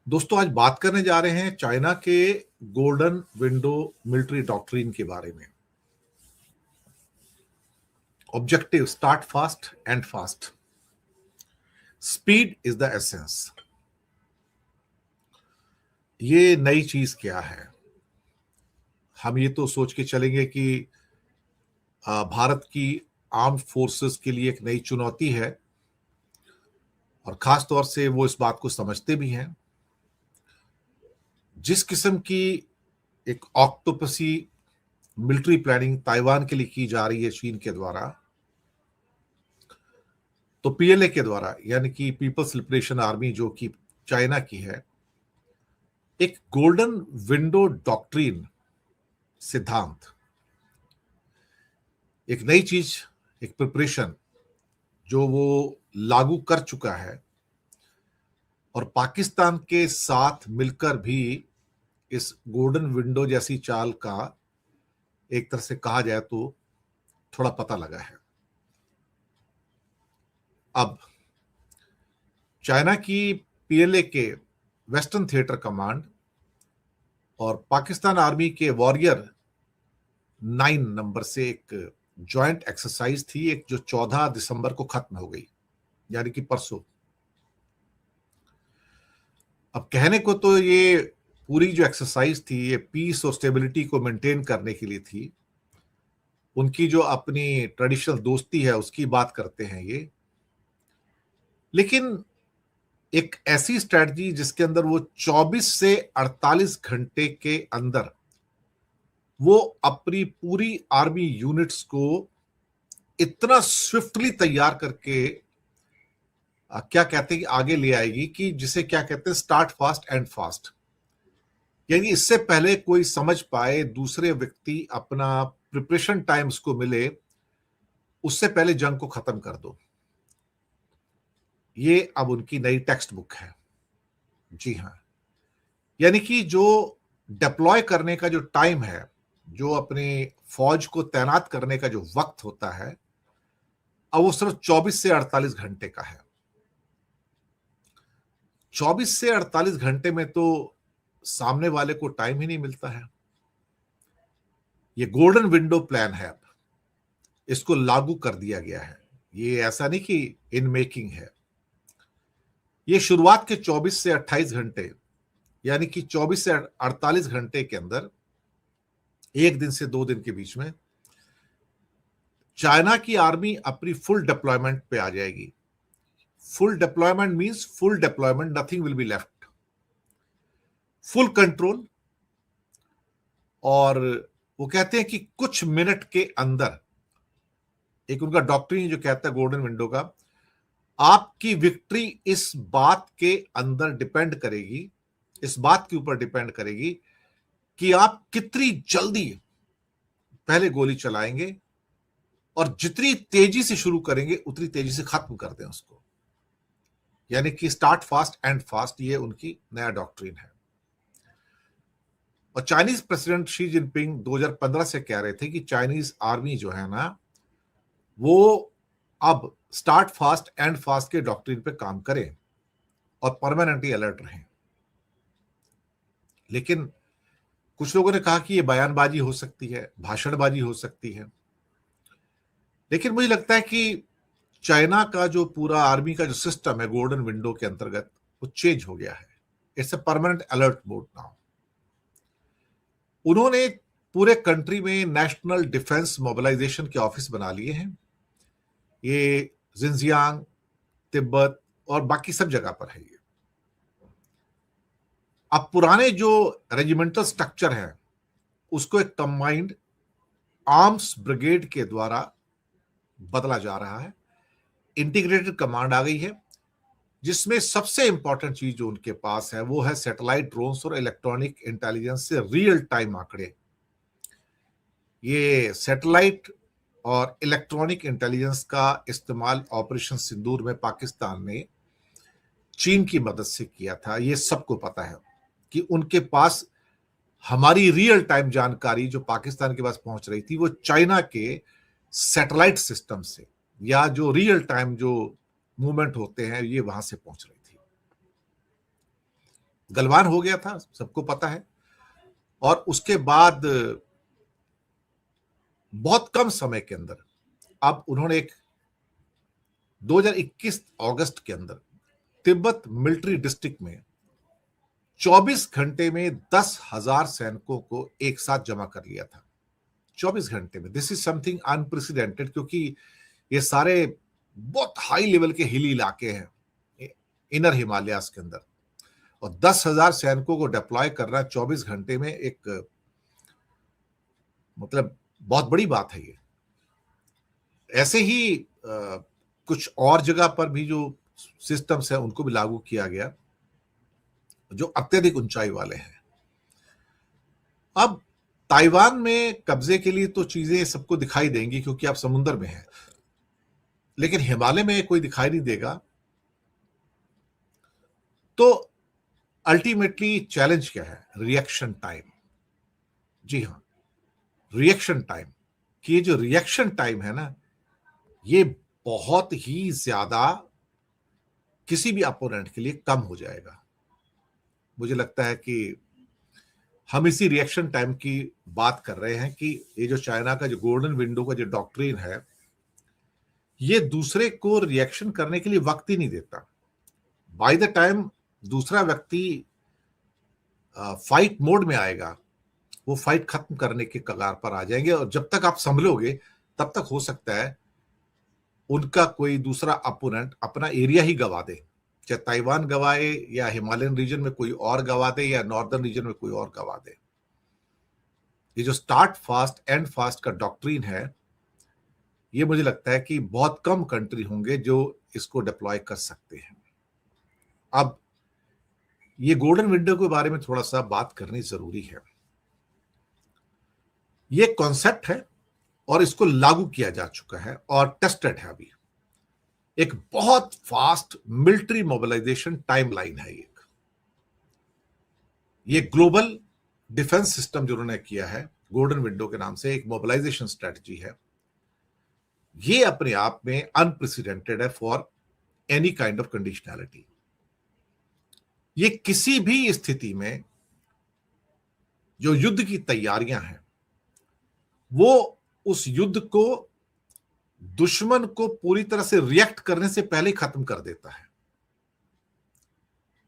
दोस्तों आज बात करने जा रहे हैं चाइना के गोल्डन विंडो मिलिट्री डॉक्ट्रिन के बारे में। Objective start fast and fast, speed is the essence. ये नई चीज क्या है? हम ये तो सोच के चलेंगे कि भारत की आर्म्ड फोर्सेस के लिए एक नई चुनौती है और खास तौर से वो इस बात को समझते भी हैं। जिस किस्म की एक ऑक्टोपसी मिलिट्री प्लानिंग ताइवान के लिए की जा रही है चीन के द्वारा, तो पीएलए के द्वारा यानी कि पीपल्स लिबरेशन आर्मी जो कि चाइना की है, एक गोल्डन विंडो डॉक्ट्रिन सिद्धांत, एक नई चीज, एक प्रिपरेशन जो वो लागू कर चुका है और पाकिस्तान के साथ मिलकर भी इस गोल्डन विंडो जैसी चाल का एक तरह से कहा जाए तो थोड़ा पता लगा है। अब चाइना की पीएलए के वेस्टर्न थिएटर कमांड और पाकिस्तान आर्मी के वॉरियर 9 नंबर से एक जॉइंट एक्सरसाइज थी, एक जो 14 दिसंबर को खत्म हो गई, यानी कि परसों। अब कहने को तो ये पूरी जो एक्सरसाइज थी ये पीस और स्टेबिलिटी को मेंटेन करने के लिए थी। उनकी जो अपनी ट्रेडिशनल दोस्ती है उसकी बात करते हैं ये, लेकिन एक ऐसी स्ट्रेटजी जिसके अंदर वो 24 से 48 घंटे के अंदर वो अपनी पूरी आर्मी यूनिट्स को इतना स्विफ्टली तैयार करके क्या कहते हैं कि आगे ले आएगी कि जिसे क्या कहते हैं स्टार्ट फास्ट एंड फास्ट, यानी इससे पहले कोई समझ पाए, दूसरे व्यक्ति अपना प्रिपरेशन टाइम उसको मिले, उससे पहले जंग को खत्म कर दो। ये अब उनकी नई टेक्स्ट बुक है। जी हाँ, यानी कि जो डिप्लॉय करने का जो टाइम है, जो अपने फौज को तैनात करने का जो वक्त होता है, अब वो सिर्फ 24 से 48 घंटे का है। 24 से 48 घंटे में तो सामने वाले को टाइम ही नहीं मिलता है। ये गोल्डन विंडो प्लान है, अब इसको लागू कर दिया गया है। ये ऐसा नहीं कि इन मेकिंग है। ये शुरुआत के 24 से 28 घंटे यानी कि 24 से 48 घंटे के अंदर, एक दिन से 2 दिन के बीच में चाइना की आर्मी अपनी फुल डिप्लॉयमेंट पे आ जाएगी। Full deployment means full deployment, nothing will be left, full control. और वो कहते हैं कि कुछ मिनट के अंदर, एक उनका डॉक्ट्रिन जो कहता है गोल्डन विंडो का, आपकी विक्ट्री इस बात के अंदर डिपेंड करेगी, इस बात के ऊपर डिपेंड करेगी कि आप कितनी जल्दी पहले गोली चलाएंगे और जितनी तेजी से शुरू करेंगे उतनी तेजी से खत्म कर दें उसको। यानी कि स्टार्ट फास्ट एंड फास्ट, ये उनकी नया डॉक्ट्रिन है। और चाइनीज प्रेसिडेंट शी जिनपिंग 2015 से कह रहे थे कि चाइनीज आर्मी जो है ना, वो अब स्टार्ट फास्ट एंड फास्ट के डॉक्ट्रिन पे काम करें और परमानेंटली अलर्ट रहें। लेकिन कुछ लोगों ने कहा कि ये बयानबाजी हो सकती है, भाषणबाजी हो सकती है। लेकिन मुझे लगता है कि चाइना का जो पूरा आर्मी का जो सिस्टम है गोल्डन विंडो के अंतर्गत, वो चेंज हो गया है। It's a permanent alert mode now. उन्होंने पूरे कंट्री में नेशनल डिफेंस मोबिलाइजेशन के ऑफिस बना लिए हैं। ये जिनजियांग, तिब्बत और बाकी सब जगह पर है। ये अब पुराने जो रेजिमेंटल स्ट्रक्चर है उसको एक कंबाइंड आर्म्स ब्रिगेड के द्वारा बदला जा रहा है। इंटीग्रेटेड कमांड आ गई है, जिसमें सबसे इंपॉर्टेंट चीज जो उनके पास है वो है सैटेलाइट ड्रोन्स और इलेक्ट्रॉनिक इंटेलिजेंस से रियल टाइम आंकड़े। ये सैटेलाइट और इलेक्ट्रॉनिक इंटेलिजेंस का इस्तेमाल ऑपरेशन सिंदूर में पाकिस्तान ने चीन की मदद से किया था। ये सबको पता है कि उनके पास हमारी रियल टाइम जानकारी जो पाकिस्तान के पास पहुंच रही थी वो चाइना के सैटेलाइट सिस्टम से, या जो रियल टाइम जो मूवमेंट होते हैं ये वहां से पहुंच रही थी। गलवान हो गया था, सबको पता है। और उसके बाद बहुत कम समय के अंदर अब उन्होंने एक 2021 अगस्त के अंदर तिब्बत मिलिट्री डिस्ट्रिक्ट में 24 घंटे में 10,000 सैनिकों को एक साथ जमा कर लिया था। 24 घंटे में। दिस इज समथिंग अनप्रेसिडेंटेड, क्योंकि ये सारे बहुत हाई लेवल के हिली इलाके हैं इनर हिमालयास के अंदर, और 10,000 सैनिकों को डिप्लॉय करना 24 घंटे में एक मतलब बहुत बड़ी बात है ये। ऐसे ही कुछ और जगह पर भी जो सिस्टम्स है उनको भी लागू किया गया जो अत्यधिक ऊंचाई वाले हैं। अब ताइवान में कब्जे के लिए तो चीजें सबको दिखाई देंगी क्योंकि आप समुद्र में हैं, लेकिन हिमालय में कोई दिखाई नहीं देगा। तो अल्टीमेटली चैलेंज क्या है? Reaction time. जी हां, रिएक्शन टाइम। कि ये जो रिएक्शन टाइम है ना, ये बहुत ही ज्यादा किसी भी अपोनेंट के लिए कम हो जाएगा। मुझे लगता है कि हम इसी रिएक्शन टाइम की बात कर रहे हैं कि ये जो चाइना का जो गोल्डन विंडो का जो डॉक्ट्रिन है, ये दूसरे को रिएक्शन करने के लिए वक्त ही नहीं देता। बाय द टाइम दूसरा व्यक्ति फाइट मोड में आएगा, वो फाइट खत्म करने के कगार पर आ जाएंगे, और जब तक आप संभलोगे तब तक हो सकता है उनका कोई दूसरा अपोनेंट अपना एरिया ही गवा दे, चाहे ताइवान गवाए या हिमालयन रीजन में कोई और गवा दे या नॉर्दर्न रीजन में कोई और गवा दे। ये जो स्टार्ट फास्ट एंड फास्ट का डॉक्ट्रिन है, ये मुझे लगता है कि बहुत कम कंट्री होंगे जो इसको डिप्लॉय कर सकते हैं। अब ये गोल्डन विंडो के बारे में थोड़ा सा बात करनी जरूरी है। ये कॉन्सेप्ट है और इसको लागू किया जा चुका है और टेस्टेड है अभी। एक बहुत फास्ट मिलिट्री मोबिलाइजेशन टाइमलाइन है। ये ग्लोबल डिफेंस सिस्टम जो उन्होंने किया है गोल्डन विंडो के नाम से, एक मोबिलाइजेशन स्ट्रेटजी है। ये अपने आप में अनप्रेसिडेंटेड है for any kind of conditionality. ये किसी भी स्थिति में जो युद्ध की तैयारियां हैं, वो उस युद्ध को दुश्मन को पूरी तरह से रिएक्ट करने से पहले ही खत्म कर देता है।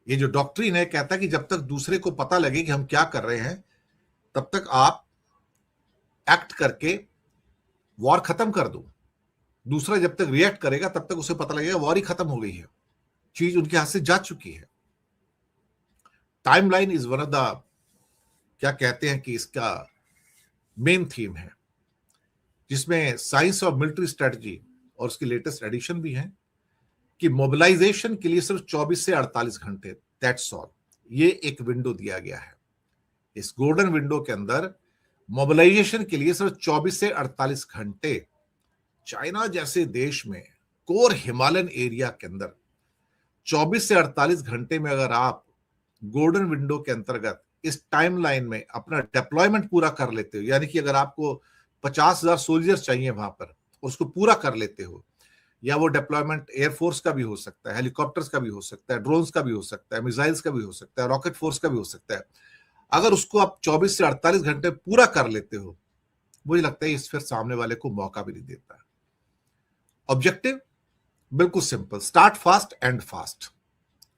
ये जो डॉक्ट्रिन है कहता है कि जब तक दूसरे को पता लगे कि हम क्या कर रहे हैं, तब तक आप एक्ट करके वॉर खत्म कर दो। दूसरा जब तक रिएक्ट करेगा तब तक उसे पता लगेगा वॉर ही खत्म हो गई है, चीज उनके हाथ से जा चुकी है। Timeline is one of the, क्या कहते हैं कि इसका मेन थीम है, जिसमें साइंस ऑफ मिलिट्री स्ट्रेटजी और उसकी लेटेस्ट एडिशन भी है कि मोबिलाइजेशन के लिए सिर्फ 24 से 48 घंटे, दैट्स ऑल। ये एक विंडो दिया गया है। इस गोल्डन विंडो के अंदर मोबिलाइजेशन के लिए सिर्फ 24 से 48 घंटे। चाइना जैसे देश में कोर हिमालयन एरिया के अंदर 24 से 48 घंटे में अगर आप गोल्डन विंडो के अंतर्गत इस टाइमलाइन में अपना डिप्लॉयमेंट पूरा कर लेते हो, यानी कि अगर आपको 50,000 सोल्जर्स चाहिए वहां पर, उसको पूरा कर लेते हो, या वो डिप्लॉयमेंट एयरफोर्स का भी हो सकता है, हेलीकॉप्टर्स का भी हो सकता है, ड्रोन्स का भी हो सकता है, मिसाइल्स का भी हो सकता है, रॉकेट फोर्स का भी हो सकता है, अगर उसको आप 24 से 48 घंटे पूरा कर लेते हो, मुझे लगता है इस फिर सामने वाले को मौका भी नहीं देता। ऑब्जेक्टिव बिल्कुल simple, start fast and fast.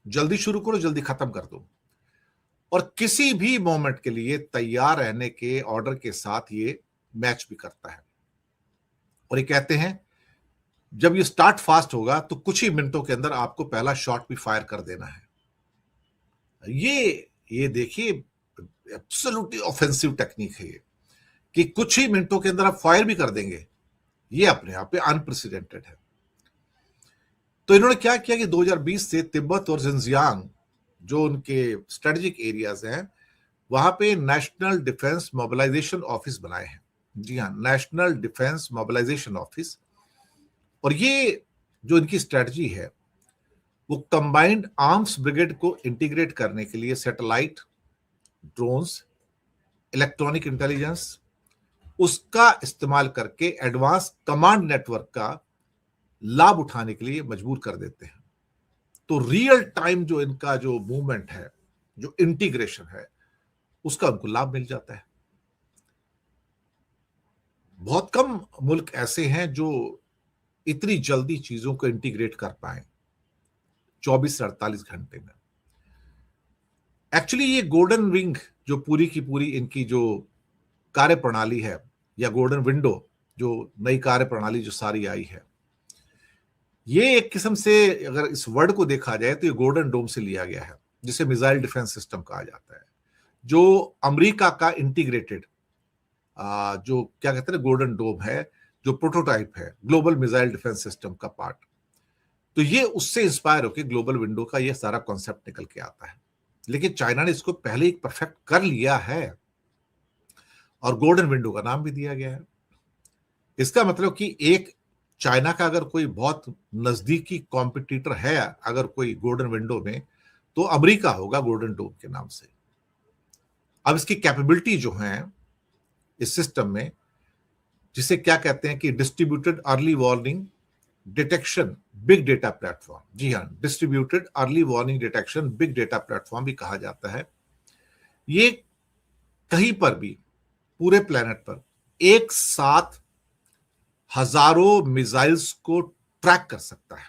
जल्दी शुरू करो, जल्दी खत्म कर दो, और किसी भी मोमेंट के लिए तैयार रहने के ऑर्डर के साथ ये मैच भी करता है। और ये कहते हैं जब ये स्टार्ट फास्ट होगा तो कुछ ही मिनटों के अंदर आपको पहला शॉट भी फायर कर देना है। ये देखिए एब्सोल्युटली ऑफेंसिव टेक्निक है ये, कि कुछ ही मिनटों के अंदर आप फायर भी कर देंगे। ये अपने आप में अनप्रेसिडेंटेड है। तो इन्होंने क्या किया कि 2020 से तिब्बत और जिनजियांग जो उनके स्ट्रेटेजिक एरियाज हैं, वहां पे नेशनल डिफेंस मोबिलाइजेशन ऑफिस बनाए हैं। जी हाँ, नेशनल डिफेंस मोबिलाइजेशन ऑफिस। और ये जो इनकी स्ट्रेटजी है वो कंबाइंड आर्म्स ब्रिगेड को इंटीग्रेट करने के लिए सैटेलाइट, ड्रोन्स, इलेक्ट्रॉनिक इंटेलिजेंस, उसका इस्तेमाल करके एडवांस कमांड नेटवर्क का लाभ उठाने के लिए मजबूर कर देते हैं। तो रियल टाइम जो इनका जो मूवमेंट है जो इंटीग्रेशन है, उसका उनको लाभ मिल जाता है। बहुत कम मुल्क ऐसे हैं जो इतनी जल्दी चीजों को इंटीग्रेट कर पाए 24 से 48 घंटे में। एक्चुअली ये गोल्डन रिंग जो पूरी की पूरी इनकी जो कार्य प्रणाली है, या गोल्डन विंडो जो नई कार्य प्रणाली जो सारी आई है, ये एक किस्म से अगर इस वर्ड को देखा जाए तो ये गोल्डन डोम से लिया गया है, जिसे मिसाइल डिफेंस सिस्टम कहा जाता है, जो अमेरिका का इंटीग्रेटेड जो क्या कहते हैं गोल्डन डोम है, जो प्रोटोटाइप है ग्लोबल मिसाइल डिफेंस सिस्टम का पार्ट। तो ये उससे इंस्पायर होकर ग्लोबल विंडो का ये सारा कॉन्सेप्ट निकल के आता है। लेकिन चाइना ने इसको पहले ही परफेक्ट कर लिया है और गोल्डन विंडो का नाम भी दिया गया है। इसका मतलब कि एक चाइना का अगर कोई बहुत नजदीकी कॉम्पिटिटर है अगर कोई गोल्डन विंडो में, तो अमेरिका होगा गोल्डन डोम के नाम से। अब इसकी कैपेबिलिटी जो है इस सिस्टम में, जिसे क्या कहते हैं कि distributed early warning detection big data platform, जी हाँ, distributed early warning detection big data platform भी कहा जाता है। ये कहीं पर भी पूरे प्लेनेट पर एक साथ हजारों मिसाइल्स को ट्रैक कर सकता है।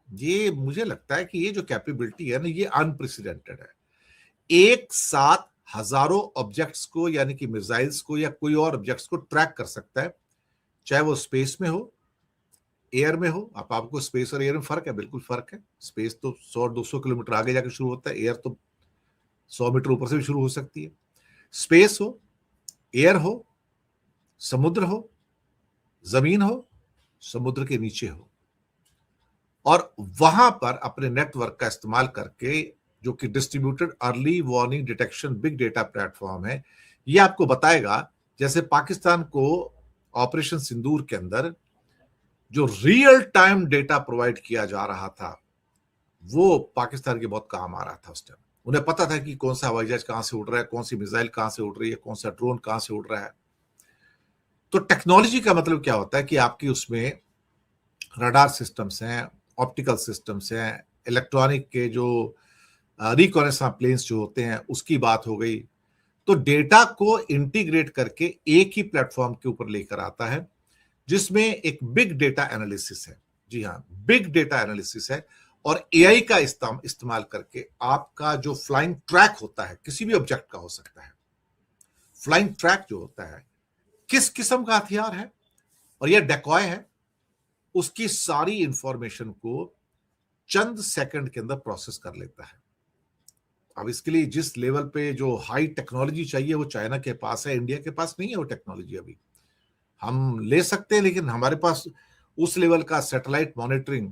ये मुझे लगता है कि ये जो कैपेबिलिटी है ना, ये अनप्रेसिडेंटेड है। एक साथ हजारों ऑब्जेक्ट्स को, यानी कि मिसाइल्स को या कोई और ऑब्जेक्ट्स को ट्रैक कर सकता है, चाहे वो स्पेस में हो, एयर में हो। आपको स्पेस और एयर में फर्क है, बिल्कुल फर्क है। स्पेस तो 100-200 किलोमीटर आगे जाकर शुरू होता है, एयर तो 100 मीटर ऊपर से भी शुरू हो सकती है। स्पेस हो, एयर हो, समुद्र हो, जमीन हो, समुद्र के नीचे हो, और वहां पर अपने नेटवर्क का इस्तेमाल करके, जो कि distributed early warning detection big data platform है, ये आपको बताएगा जैसे पाकिस्तान को ऑपरेशन सिंदूर के अंदर जो रियल टाइम डेटा प्रोवाइड किया जा रहा था, वो पाकिस्तान के बहुत काम आ रहा था। उस टाइम उन्हें पता था कि कौन सा हवाई जहाज कहां से उड़ रहा है, कौन सी मिसाइल कहां से उड़ रही है, कौन सा ड्रोन कहां से उड़ रहा है। तो टेक्नोलॉजी का मतलब क्या होता है कि आपकी उसमें रडार सिस्टम्स हैं, ऑप्टिकल सिस्टम्स हैं, इलेक्ट्रॉनिक के जो रिकॉनेसांस प्लेन्स जो होते हैं उसकी बात हो गई। तो डेटा को इंटीग्रेट करके एक ही प्लेटफॉर्म के ऊपर लेकर आता है, जिसमें एक बिग डेटा एनालिसिस है। जी हाँ, बिग डेटा एनालिसिस है, और एआई का इस्तेमाल करके आपका जो फ्लाइंग ट्रैक होता है, किसी भी ऑब्जेक्ट का हो सकता है, फ्लाइंग ट्रैक जो होता है किस किस्म का हथियार है और यह डेकॉय है, उसकी सारी इंफॉर्मेशन को चंद सेकंड के अंदर प्रोसेस कर लेता है। अब इसके लिए जिस लेवल पे जो हाई टेक्नोलॉजी चाहिए वो चाइना के पास है, इंडिया के पास नहीं है वो टेक्नोलॉजी। अभी हम ले सकते हैं, लेकिन हमारे पास उस लेवल का सैटेलाइट मॉनिटरिंग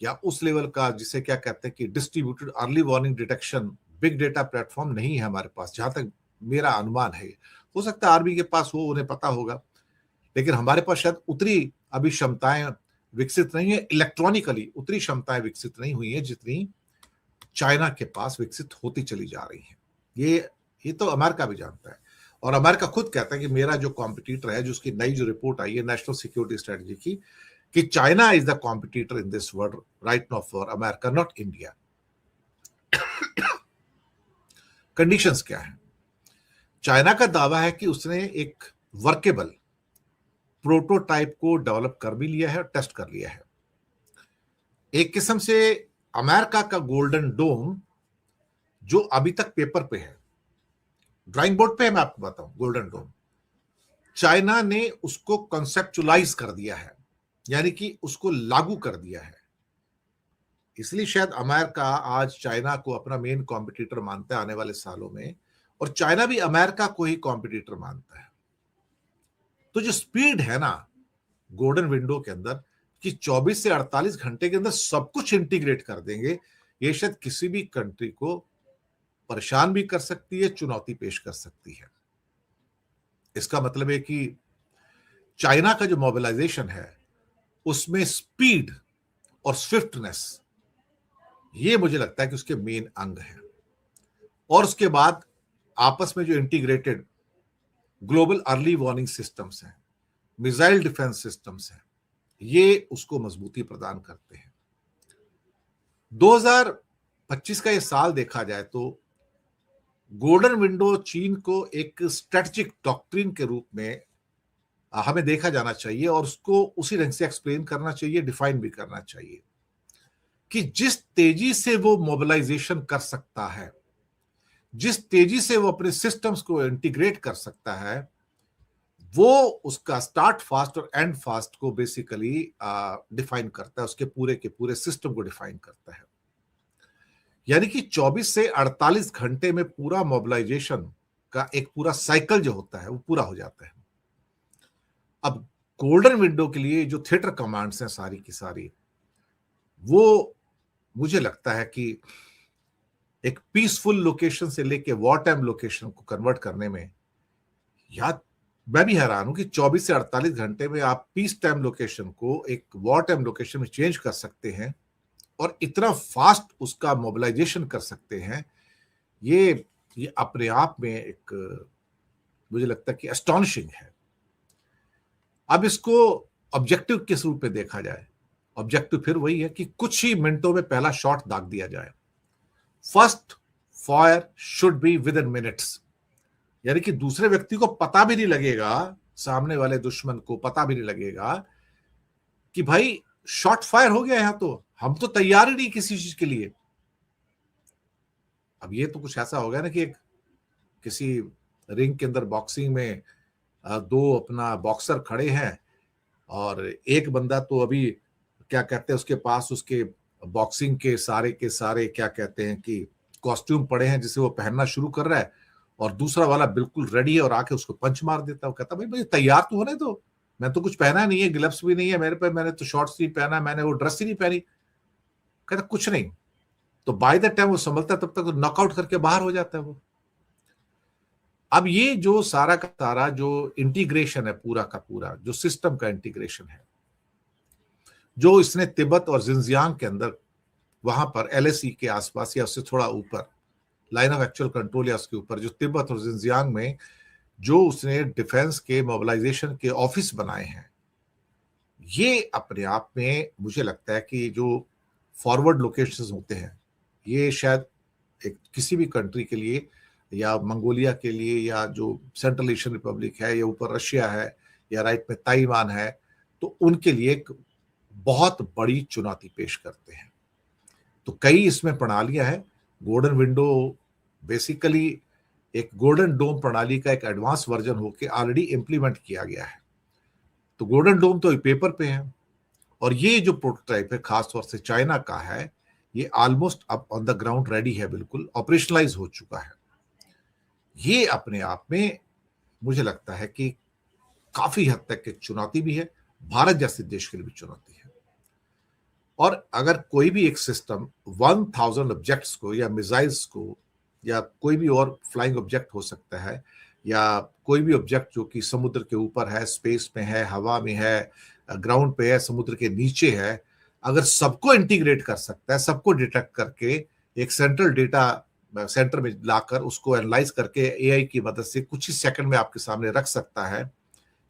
या उस लेवल का जिसे क्या कहते हैं कि distributed early warning detection big data platform नहीं है हमारे पास, जहां तक मेरा अनुमान है। हो सकता है आर्मी के पास हो, उन्हें पता होगा, लेकिन हमारे पास शायद उतनी अभी क्षमताएं विकसित नहीं है, इलेक्ट्रॉनिकली उतनी क्षमताएं विकसित नहीं हुई है जितनी चाइना के पास विकसित होती चली जा रही है। ये तो अमेरिका भी जानता है, और अमेरिका खुद कहता है कि मेरा जो कॉम्पिटिटर है, जो उसकी नई जो रिपोर्ट आई है नेशनल सिक्योरिटी स्ट्रेटजी की, कि China is the competitor in this world right now for America, not India. Conditions क्या है? चाइना का दावा है कि उसने एक वर्केबल प्रोटोटाइप को डेवलप कर भी लिया है और टेस्ट कर लिया है। एक किस्म से अमेरिका का गोल्डन डोम जो अभी तक पेपर पे है, ड्राइंग बोर्ड पे है, मैं आपको बताऊं, गोल्डन डोम चाइना ने उसको कॉन्सेप्चुलाइज कर दिया है, यानी कि उसको लागू कर दिया है। इसलिए शायद अमेरिका आज चाइना को अपना मेन कॉम्पिटिटर मानता है आने वाले सालों में, और चाइना भी अमेरिका को ही कॉम्पिटिटर मानता है। तो जो स्पीड है ना गोल्डन विंडो के अंदर, कि 24 से 48 घंटे के अंदर सब कुछ इंटीग्रेट कर देंगे, ये शायद किसी भी कंट्री को परेशान भी कर सकती है, चुनौती पेश कर सकती है। इसका मतलब है कि चाइना का जो मोबिलाइजेशन है उसमें स्पीड और स्विफ्टनेस, ये मुझे लगता है कि उसके मेन अंग है। और उसके बाद आपस में जो integrated global early warning systems हैं, मिसाइल डिफेंस सिस्टम्स हैं, ये उसको मजबूती प्रदान करते हैं। 25 का ये साल देखा जाए तो गोल्डन विंडो चीन को एक स्ट्रेटेजिक डॉक्ट्रिन के रूप में हमें देखा जाना चाहिए और उसको उसी ढंग से एक्सप्लेन करना चाहिए, डिफाइन भी करना चाहिए कि जिस तेजी से वो मोबिलाइजेशन कर सकता है, जिस तेजी से वो अपने सिस्टम्स को इंटीग्रेट कर सकता है, वो उसका स्टार्ट फास्ट और एंड फास्ट को बेसिकली डिफाइन करता है, उसके पूरे के पूरे सिस्टम को डिफाइन करता है। यानी कि 24 से 48 घंटे में पूरा मोबिलाइजेशन का एक पूरा साइकिल जो होता है वो पूरा हो जाता है। अब गोल्डन विंडो के लिए जो थिएटर कमांड्स हैं सारी की सारी, वो मुझे लगता है कि एक पीसफुल लोकेशन से लेके वॉर टाइम लोकेशन को कन्वर्ट करने में, या मैं भी हैरान हूं कि 24 से 48 घंटे में आप पीस टाइम लोकेशन को एक वॉर टाइम लोकेशन में चेंज कर सकते हैं और इतना फास्ट उसका मोबिलाइजेशन कर सकते हैं। ये अपने आप में एक, मुझे लगता है कि एस्टॉनिशिंग है। अब इसको ऑब्जेक्टिव किस रूप में देखा जाए, ऑब्जेक्टिव फिर वही है कि कुछ ही मिनटों में पहला शॉट दाग दिया जाए। First fire should be with in minutes, यानी कि दूसरे व्यक्ति को पता भी नहीं लगेगा, सामने वाले दुश्मन को पता भी नहीं लगेगा कि भाई शॉट फायर हो गया, यहां तो हम तो तैयार ही नहीं किसी चीज के लिए। अब ये तो कुछ ऐसा हो गया ना कि एक किसी रिंग के अंदर बॉक्सिंग में दो अपना बॉक्सर खड़े हैं और एक बंदा तो अभी क्या कहते हैं उसके पास उसके बॉक्सिंग के सारे क्या कहते हैं कि कॉस्ट्यूम पड़े हैं जिसे वो पहनना शुरू कर रहा है, और दूसरा वाला बिल्कुल रेडी है और आके उसको पंच मार देता है। वो कहता भाई मुझे तैयार तो होने दो, मैं तो कुछ पहना नहीं है, ग्लव्स भी नहीं है मेरे पे, मैंने तो शॉर्ट्स नहीं पहना, मैंने वो ड्रेस ही नहीं पहनी। कहता कुछ नहीं, तो बाय द टाइम वो संभलता है तब तक तो नॉकआउट करके बाहर हो जाता है वो। अब ये जो सारा का सारा जो इंटीग्रेशन है, पूरा का पूरा जो सिस्टम का इंटीग्रेशन है, जो इसने तिब्बत और जिंजियांग के अंदर वहां पर एलएसी के आसपास या उससे थोड़ा ऊपर लाइन ऑफ एक्चुअल कंट्रोल या उसके ऊपर जो तिब्बत और जिंजियांग में जो उसने डिफेंस के मोबिलाइजेशन के ऑफिस बनाए हैं, ये अपने आप में मुझे लगता है कि जो फॉरवर्ड लोकेशंस होते हैं, ये शायद एक किसी भी कंट्री के लिए या मंगोलिया के लिए या जो सेंट्रल एशियन रिपब्लिक है या ऊपर रशिया है या राइट में ताइवान है, तो उनके लिए एक बहुत बड़ी चुनौती पेश करते हैं। तो कई इसमें प्रणालियां हैं। गोल्डन विंडो बेसिकली एक गोल्डन डोम प्रणाली का एक एडवांस वर्जन होकर ऑलरेडी इंप्लीमेंट किया गया है। तो गोल्डन डोम तो पेपर पे है, और ये जो प्रोटोटाइप है खासतौर से चाइना का है, ये ऑलमोस्ट अब ऑन द ग्राउंड रेडी है, बिल्कुल ऑपरेशनलाइज हो चुका है। ये अपने आप में मुझे लगता है कि काफी हद तक एक चुनौती भी है, भारत जैसे देश के लिए भी चुनौती है। और अगर कोई भी एक सिस्टम 1000 ऑब्जेक्ट्स को या मिसाइल्स को या कोई भी और फ्लाइंग ऑब्जेक्ट हो सकता है, या कोई भी ऑब्जेक्ट जो कि समुद्र के ऊपर है, स्पेस में है, हवा में है, ग्राउंड पे है, समुद्र के नीचे है, अगर सबको इंटीग्रेट कर सकता है, सबको डिटेक्ट करके एक सेंट्रल डेटा सेंटर में लाकर उसको एनालाइज करके एआई की मदद से कुछ ही सेकंड में आपके सामने रख सकता है,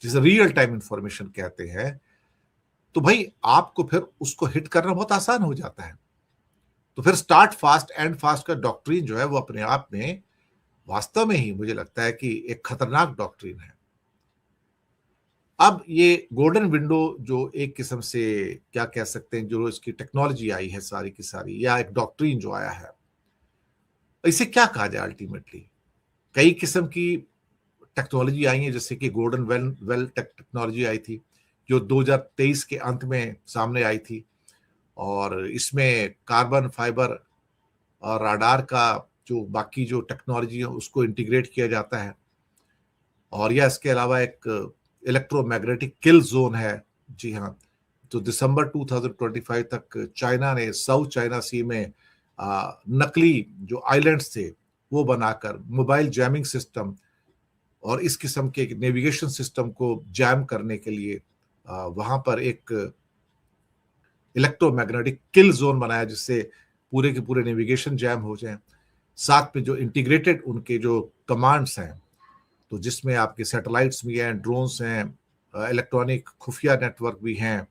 जिसे रियल टाइम इंफॉर्मेशन कहते हैं, तो भाई आपको फिर उसको हिट करना बहुत आसान हो जाता है। तो फिर स्टार्ट फास्ट एंड फास्ट का डॉक्ट्रिन जो है वो अपने आप में वास्तव में ही मुझे लगता है कि एक खतरनाक डॉक्ट्रिन है। अब ये गोल्डन विंडो जो एक किस्म से क्या कह सकते हैं, जो इसकी टेक्नोलॉजी आई है सारी की सारी, या एक डॉक्ट्रिन जो आया है, इसे क्या कहा जाए अल्टीमेटली। कई किस्म की टेक्नोलॉजी आई है, जैसे कि गोल्डन वेल टेक्नोलॉजी आई थी जो 2023 के अंत में सामने आई थी, और इसमें कार्बन फाइबर और राडार का जो बाकी जो टेक्नोलॉजी है उसको इंटीग्रेट किया जाता है। और या इसके अलावा एक इलेक्ट्रोमैग्नेटिक किल जोन है। जी हाँ, तो दिसंबर 2025 तक चाइना ने साउथ चाइना सी में नकली जो आइलैंड्स थे वो बनाकर मोबाइल जैमिंग सिस्टम और इस किस्म के नेविगेशन सिस्टम को जैम करने के लिए वहां पर एक इलेक्ट्रोमैग्नेटिक किल जोन बनाया, जिससे पूरे के पूरे नेविगेशन जैम हो जाए। साथ में जो इंटीग्रेटेड उनके जो कमांड्स हैं, तो जिसमें आपके सैटेलाइट्स भी हैं, ड्रोन्स हैं, इलेक्ट्रॉनिक खुफिया नेटवर्क भी हैं,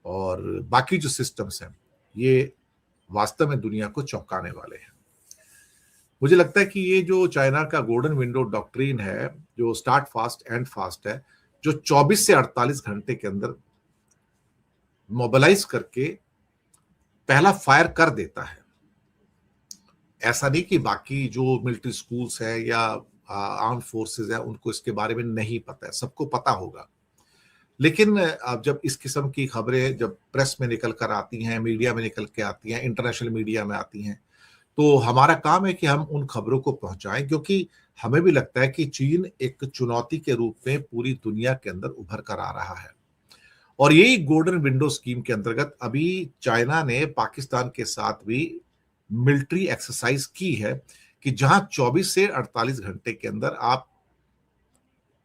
और बाकी जो सिस्टम्स हैं, ये वास्तव में दुनिया को चौंकाने वाले हैं। मुझे लगता है कि ये जो चाइना का गोल्डन विंडो डॉक्ट्रिन है, जो स्टार्ट फास्ट एंड फास्ट है, जो 24 से 48 घंटे के अंदर मोबिलाइज करके पहला फायर कर देता है। ऐसा नहीं कि बाकी जो मिलिट्री स्कूल्स है या आर्म फोर्सेस है उनको इसके बारे में नहीं पता है, सबको पता होगा। लेकिन अब जब इस किस्म की खबरें जब प्रेस में निकल कर आती हैं, मीडिया में निकल के आती हैं, इंटरनेशनल मीडिया में आती हैं, तो हमारा काम है कि हम उन खबरों को पहुंचाएं, क्योंकि हमें भी लगता है कि चीन एक चुनौती के रूप में पूरी दुनिया के अंदर उभर कर आ रहा है। और यही गोल्डन विंडो स्कीम के अंतर्गत अभी चाइना ने पाकिस्तान के साथ भी मिलिट्री एक्सरसाइज की है कि जहां 24 से 48 घंटे के अंदर आप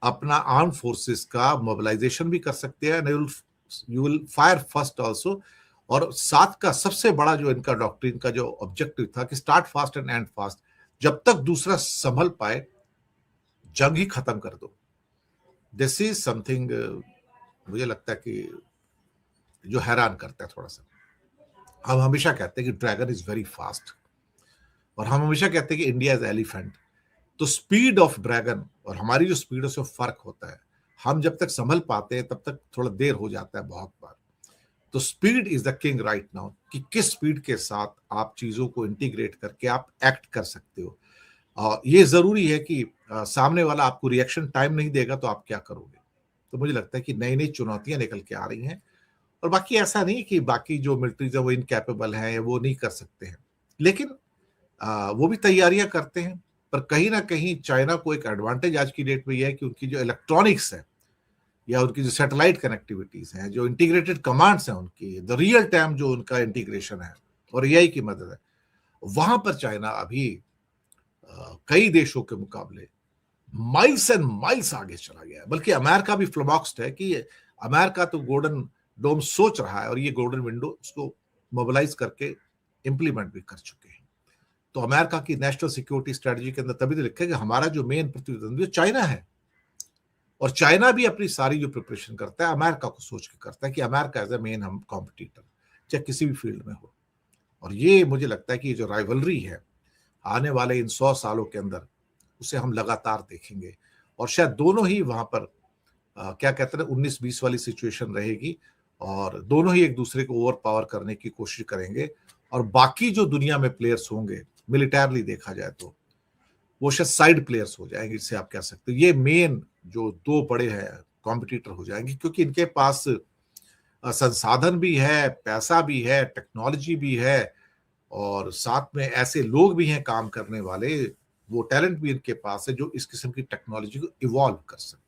अपना आर्म फोर्सेस का मोबिलाइजेशन भी कर सकते हैं, you will fire first also. और साथ का सबसे बड़ा जो इनका डॉक्ट्रिन का जो ऑब्जेक्टिव था कि start fast and and fast, जब तक दूसरा संभल पाए जंग ही खत्म कर दो। दिस इज समथिंग मुझे लगता है कि जो हैरान करता है थोड़ा सा। हम हमेशा कहते हैं कि ड्रैगन इज वेरी फास्ट, और हम हमेशा कहते हैं कि इंडिया इज एलिफेंट। तो स्पीड ऑफ ड्रैगन और हमारी जो स्पीड है उसमें फर्क होता है। हम जब तक संभल पाते हैं तब तक थोड़ा देर हो जाता है बहुत बार। तो speed is the king right now, कि किस स्पीड के साथ आप चीजों को इंटीग्रेट करके आप एक्ट कर सकते हो। ये जरूरी है कि सामने वाला आपको रिएक्शन टाइम नहीं देगा तो आप क्या करोगे। तो मुझे लगता है कि नई नई चुनौतियां निकल के आ रही हैं। और बाकी ऐसा नहीं कि बाकी जो मिलिट्रीज है वो इनकैपेबल हैं या वो नहीं कर सकते हैं, लेकिन वो भी तैयारियां करते हैं। पर कहीं ना कहीं चाइना को एक एडवांटेज आज की डेट में यह है कि उनकी जो इलेक्ट्रॉनिक्स है या उनकी जो सैटेलाइट कनेक्टिविटीज हैं, जो इंटीग्रेटेड कमांड्स हैं उनकी, द रियल टाइम जो उनका इंटीग्रेशन है और एआई की मदद है, वहां पर चाइना अभी कई देशों के मुकाबले माइल्स एंड माइल्स आगे चला गया है। बल्कि अमेरिका भी फ्लमॉक्स्ड है कि अमेरिका तो गोल्डन डोम सोच रहा है और ये गोल्डन विंडो उसको मोबिलाइज करके इंप्लीमेंट भी कर चुके हैं। तो अमेरिका की नेशनल सिक्योरिटी स्ट्रेटजी के अंदर तभी तो लिखा है कि हमारा जो मेन प्रतिद्वंदी चाइना है, और चाइना भी अपनी सारी जो प्रिपरेशन करता है अमेरिका को सोच के करता है कि अमेरिका एज ए मेन हम कॉम्पिटिटर, चाहे किसी भी फील्ड में हो। और ये मुझे लगता है कि ये जो राइवलरी है आने वाले इन 100 सालों के अंदर उसे हम लगातार देखेंगे। और शायद दोनों ही वहां पर क्या कहते हैं 19-20 वाली सिचुएशन रहेगी, और दोनों ही एक दूसरे को ओवर पावर करने की कोशिश करेंगे। और बाकी जो दुनिया में प्लेयर्स होंगे मिलिटरली देखा जाए तो वो शायद साइड प्लेयर्स हो जाएंगे, जिससे आप कह सकते हो ये मेन जो दो बड़े हैं कॉम्पिटिटर हो जाएंगे, क्योंकि इनके पास संसाधन भी है, पैसा भी है, टेक्नोलॉजी भी है, और साथ में ऐसे लोग भी हैं काम करने वाले, वो टैलेंट भी इनके पास है जो इस किस्म की टेक्नोलॉजी को इवॉल्व कर सकते हैं।